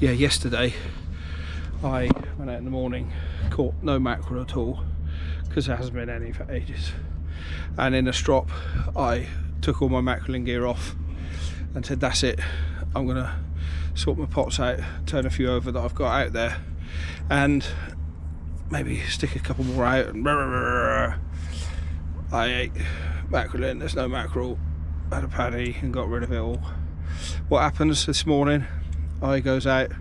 yeah, yesterday I went out in the morning, caught no mackerel at all because there hasn't been any for ages, and in a strop I took all my mackerelling gear off and said that's it, I'm gonna sort my pots out, turn a few over that I've got out there and maybe stick a couple more out, and I ate mackerel in, there's no mackerel, had a paddy and got rid of it all. What happens this morning, I goes out,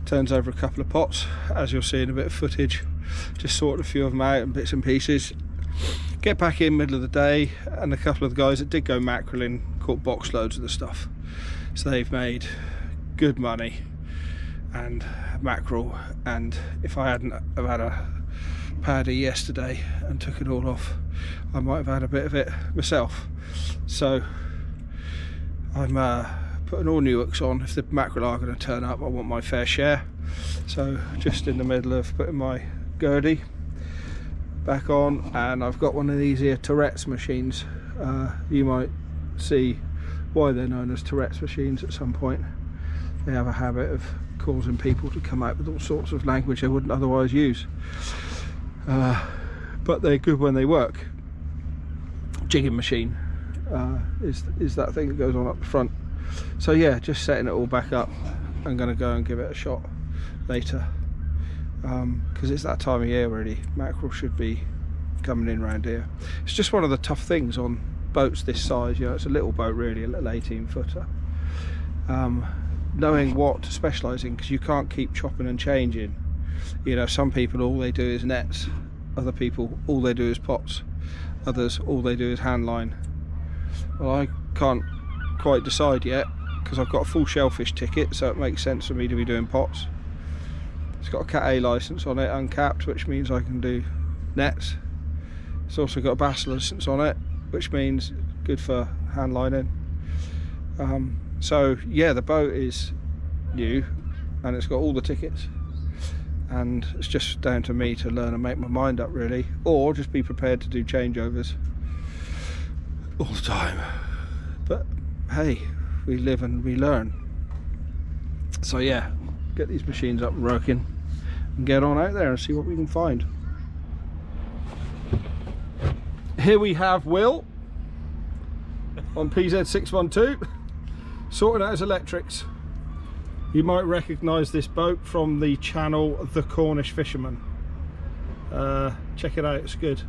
turns over a couple of pots, as you'll see in a bit of footage, just sort a few of them out and bits and pieces, get back in middle of the day, and a couple of the guys that did go mackerelling caught box loads of the stuff, so they've made good money and mackerel. And if I hadn't have had a paddy yesterday and took it all off, I might have had a bit of it myself. So I'm putting all new hooks on. If the mackerel are going to turn up, I want my fair share. So just in the middle of putting my Gurdy back on, and I've got one of these here Tourette's machines. You might see why they're known as Tourette's machines at some point. They have a habit of causing people to come out with all sorts of language they wouldn't otherwise use, but they're good when they work. Jigging machine is that thing that goes on up the front. So yeah, just setting it all back up. I'm going to go and give it a shot later, because it's that time of year really. Mackerel should be coming in around here. It's just one of the tough things on boats this size, you know, it's a little boat really, a little 18 footer. Knowing what to specialise in, because you can't keep chopping and changing. You know, some people all they do is nets, other people all they do is pots, others all they do is hand line. Well, I can't quite decide yet because I've got a full shellfish ticket, so it makes sense for me to be doing pots. It's got a Cat A licence on it, uncapped, which means I can do nets. It's also got a bass licence on it, which means good for hand lining. So yeah, the boat is new and it's got all the tickets, and it's just down to me to learn and make my mind up really, or just be prepared to do changeovers all the time. But hey, we live and we learn. So yeah, get these machines up and working and get on out there and see what we can find. Here we have Will on PZ612 sorting out his electrics. You might recognise this boat from the channel The Cornish Fisherman. Check it out, it's good.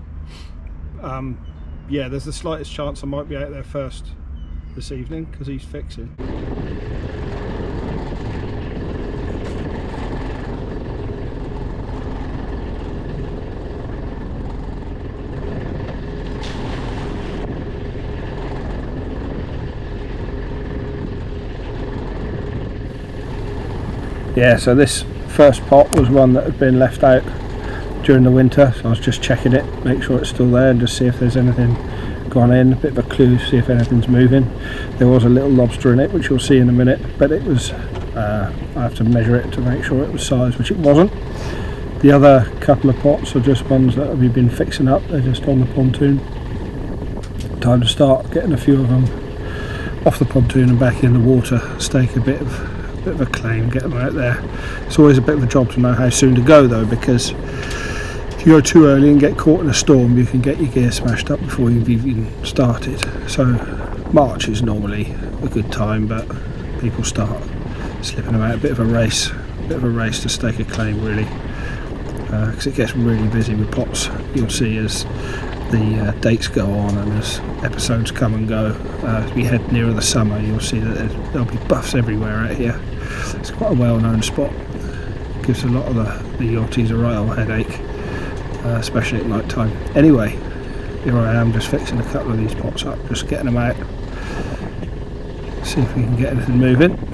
Yeah, there's the slightest chance I might be out there first this evening because he's fixing. Yeah, so this first pot was one that had been left out during the winter, so I was just checking it, make sure it's still there and just see if there's anything gone in, a bit of a clue, see if anything's moving. There was a little lobster in it, which you'll see in a minute, but it was, I have to measure it to make sure it was size, which it wasn't. The other couple of pots are just ones that we've been fixing up, they're just on the pontoon. Time to start getting a few of them off the pontoon and back in the water, stake a bit of a claim, get them out there. It's always a bit of a job to know how soon to go though, because if you go too early and get caught in a storm, you can get your gear smashed up before you've even started. So March is normally a good time, but people start slipping them out. A bit of a race to stake a claim really, because it gets really busy with pots. You'll see as the dates go on and as episodes come and go, as we head nearer the summer, you'll see that there'll be buffs everywhere out here. It's quite a well-known spot. Gives a lot of the yachties a right old headache, especially at night time. Anyway, here I am just fixing a couple of these pots up, just getting them out, see if we can get anything moving.